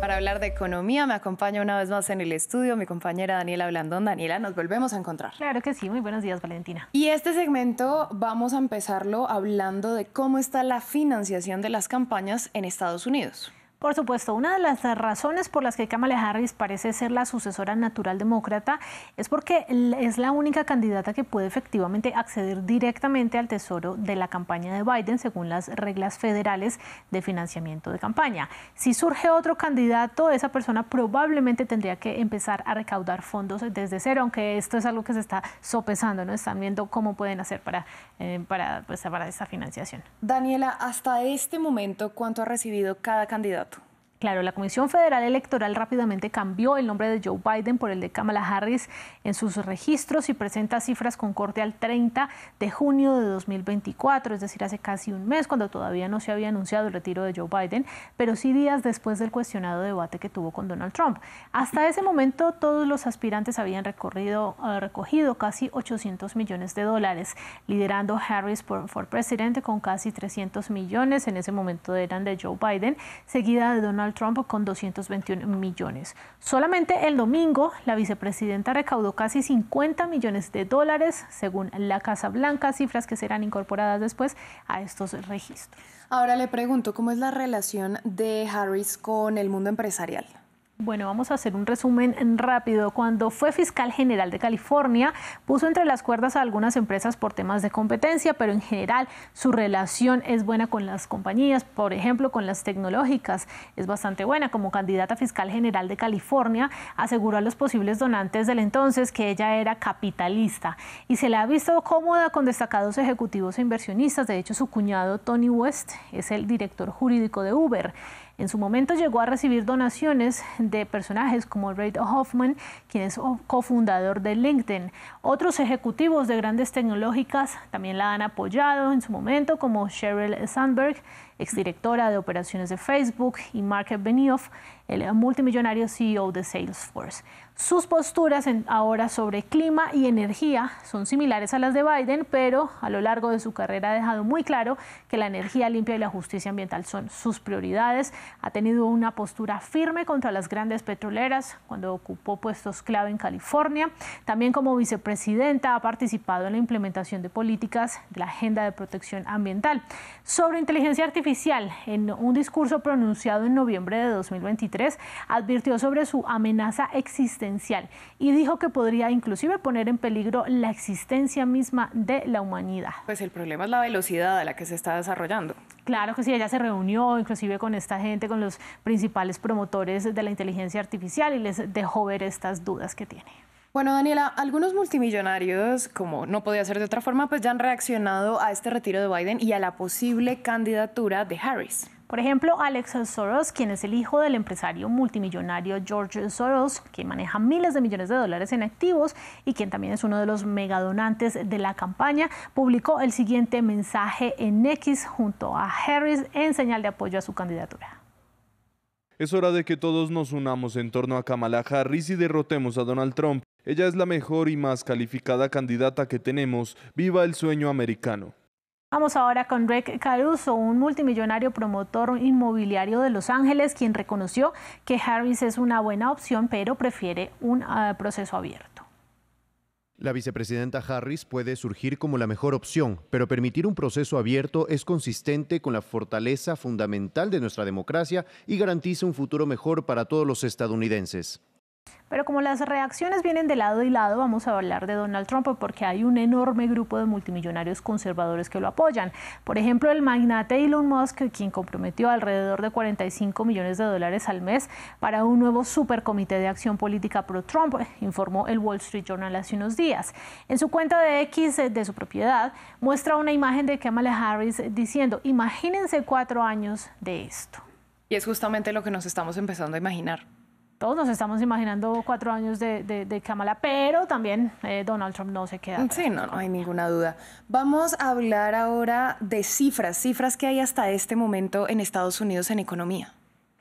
Para hablar de economía me acompaña una vez más en el estudio mi compañera Daniela Blandón. Daniela, nos volvemos a encontrar. Claro que sí, muy buenos días, Valentina. Y este segmento vamos a empezarlo hablando de cómo está la financiación de las campañas en Estados Unidos. Por supuesto, una de las razones por las que Kamala Harris parece ser la sucesora natural demócrata es porque es la única candidata que puede efectivamente acceder directamente al tesoro de la campaña de Biden según las reglas federales de financiamiento de campaña. Si surge otro candidato, esa persona probablemente tendría que empezar a recaudar fondos desde cero, aunque esto es algo que se está sopesando, ¿no? Están viendo cómo pueden hacer para esta financiación. Daniela, hasta este momento, ¿cuánto ha recibido cada candidato? Claro, la Comisión Federal Electoral rápidamente cambió el nombre de Joe Biden por el de Kamala Harris en sus registros y presenta cifras con corte al 30 de junio de 2024, es decir, hace casi un mes, cuando todavía no se había anunciado el retiro de Joe Biden, pero sí días después del cuestionado debate que tuvo con Donald Trump. Hasta ese momento, todos los aspirantes habían recogido casi $800 millones, liderando Harris por presidente con casi 300 millones, en ese momento eran de Joe Biden, seguida de Donald Trump con 221 millones. Solamente el domingo, la vicepresidenta recaudó casi $50 millones, según la Casa Blanca, cifras que serán incorporadas después a estos registros. Ahora le pregunto, ¿cómo es la relación de Harris con el mundo empresarial? Bueno, vamos a hacer un resumen rápido. Cuando fue fiscal general de California, puso entre las cuerdas a algunas empresas por temas de competencia, pero en general su relación es buena con las compañías, por ejemplo, con las tecnológicas. Es bastante buena. Como candidata fiscal general de California, aseguró a los posibles donantes del entonces que ella era capitalista y se la ha visto cómoda con destacados ejecutivos e inversionistas. De hecho, su cuñado Tony West es el director jurídico de Uber. En su momento llegó a recibir donaciones de personajes como Reid Hoffman, quien es cofundador de LinkedIn. Otros ejecutivos de grandes tecnológicas también la han apoyado en su momento, como Sheryl Sandberg, exdirectora de operaciones de Facebook, y Mark Benioff, el multimillonario CEO de Salesforce. Sus posturas ahora sobre clima y energía son similares a las de Biden, pero a lo largo de su carrera ha dejado muy claro que la energía limpia y la justicia ambiental son sus prioridades. Ha tenido una postura firme contra las grandes petroleras cuando ocupó puestos clave en California. También como vicepresidenta ha participado en la implementación de políticas de la Agenda de Protección Ambiental. Sobre inteligencia artificial, en un discurso pronunciado en noviembre de 2023, advirtió sobre su amenaza existencial y dijo que podría inclusive poner en peligro la existencia misma de la humanidad. Pues el problema es la velocidad a la que se está desarrollando. Claro que sí, ella se reunió inclusive con esta gente, con los principales promotores de la inteligencia artificial y les dejó ver estas dudas que tiene. Bueno, Daniela, algunos multimillonarios, como no podía ser de otra forma, pues ya han reaccionado a este retiro de Biden y a la posible candidatura de Harris. Por ejemplo, Alex Soros, quien es el hijo del empresario multimillonario George Soros, que maneja miles de millones de dólares en activos y quien también es uno de los megadonantes de la campaña, publicó el siguiente mensaje en X junto a Harris en señal de apoyo a su candidatura. Es hora de que todos nos unamos en torno a Kamala Harris y derrotemos a Donald Trump. Ella es la mejor y más calificada candidata que tenemos. ¡Viva el sueño americano! Vamos ahora con Greg Caruso, un multimillonario promotor inmobiliario de Los Ángeles, quien reconoció que Harris es una buena opción, pero prefiere un proceso abierto. La vicepresidenta Harris puede surgir como la mejor opción, pero permitir un proceso abierto es consistente con la fortaleza fundamental de nuestra democracia y garantiza un futuro mejor para todos los estadounidenses. Pero como las reacciones vienen de lado y lado, vamos a hablar de Donald Trump porque hay un enorme grupo de multimillonarios conservadores que lo apoyan. Por ejemplo, el magnate Elon Musk, quien comprometió alrededor de $45 millones al mes para un nuevo supercomité de acción política pro-Trump, informó el Wall Street Journal hace unos días. En su cuenta de X de su propiedad, muestra una imagen de Kamala Harris diciendo: imagínense 4 años de esto. Y es justamente lo que nos estamos empezando a imaginar. Todos nos estamos imaginando 4 años de Kamala, pero también Donald Trump no se queda. Sí, no hay ninguna duda. Vamos a hablar ahora de cifras que hay hasta este momento en Estados Unidos en economía.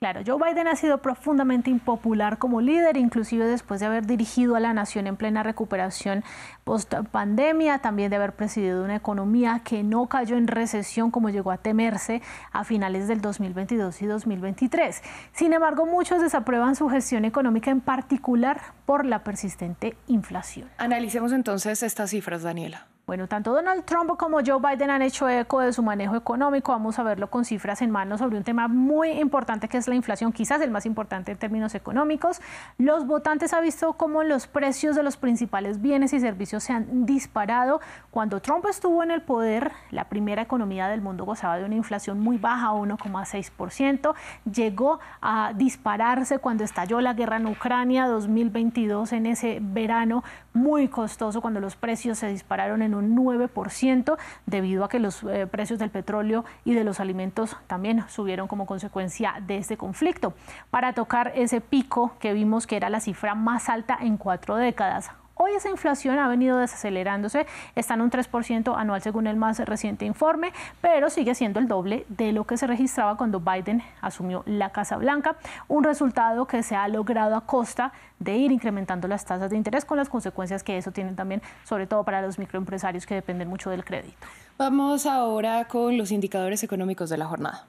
Claro, Joe Biden ha sido profundamente impopular como líder, inclusive después de haber dirigido a la nación en plena recuperación post-pandemia, también de haber presidido una economía que no cayó en recesión como llegó a temerse a finales del 2022 y 2023. Sin embargo, muchos desaprueban su gestión económica, en particular por la persistente inflación. Analicemos entonces estas cifras, Daniela. Bueno, tanto Donald Trump como Joe Biden han hecho eco de su manejo económico. Vamos a verlo con cifras en mano sobre un tema muy importante que es la inflación, quizás el más importante en términos económicos. Los votantes han visto cómo los precios de los principales bienes y servicios se han disparado. Cuando Trump estuvo en el poder, la primera economía del mundo gozaba de una inflación muy baja, 1,6%. Llegó a dispararse cuando estalló la guerra en Ucrania, 2022, en ese verano muy costoso, cuando los precios se dispararon en un 9%, debido a que los precios del petróleo y de los alimentos también subieron como consecuencia de este conflicto, para tocar ese pico que vimos que era la cifra más alta en 4 décadas. Hoy esa inflación ha venido desacelerándose, está en un 3% anual según el más reciente informe, pero sigue siendo el doble de lo que se registraba cuando Biden asumió la Casa Blanca, un resultado que se ha logrado a costa de ir incrementando las tasas de interés, con las consecuencias que eso tiene también, sobre todo para los microempresarios que dependen mucho del crédito. Vamos ahora con los indicadores económicos de la jornada.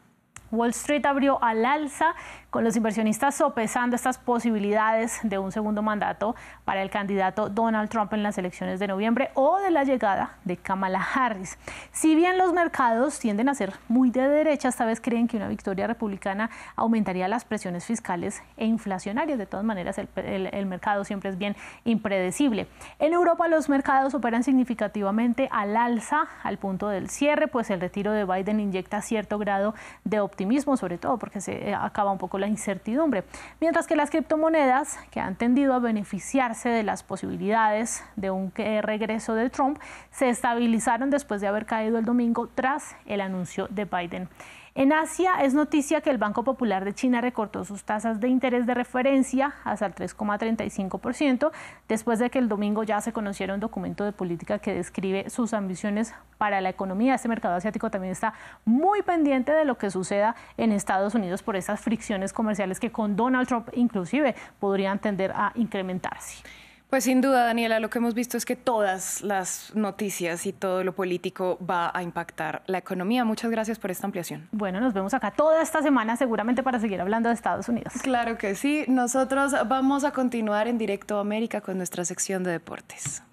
Wall Street abrió al alza, con los inversionistas sopesando estas posibilidades de un segundo mandato para el candidato Donald Trump en las elecciones de noviembre o de la llegada de Kamala Harris. Si bien los mercados tienden a ser muy de derecha, esta vez creen que una victoria republicana aumentaría las presiones fiscales e inflacionarias. De todas maneras, el mercado siempre es bien impredecible. En Europa los mercados operan significativamente al alza al punto del cierre, pues el retiro de Biden inyecta cierto grado de optimismo, sobre todo porque se acaba un poco la incertidumbre, mientras que las criptomonedas, que han tendido a beneficiarse de las posibilidades de un regreso de Trump, se estabilizaron después de haber caído el domingo tras el anuncio de Biden. En Asia es noticia que el Banco Popular de China recortó sus tasas de interés de referencia hasta el 3,35%, después de que el domingo ya se conociera un documento de política que describe sus ambiciones para la economía. Este mercado asiático también está muy pendiente de lo que suceda en Estados Unidos por esas fricciones comerciales que con Donald Trump inclusive podrían tender a incrementarse. Pues sin duda, Daniela, lo que hemos visto es que todas las noticias y todo lo político va a impactar la economía. Muchas gracias por esta ampliación. Bueno, nos vemos acá toda esta semana seguramente para seguir hablando de Estados Unidos. Claro que sí. Nosotros vamos a continuar en Directo América con nuestra sección de deportes.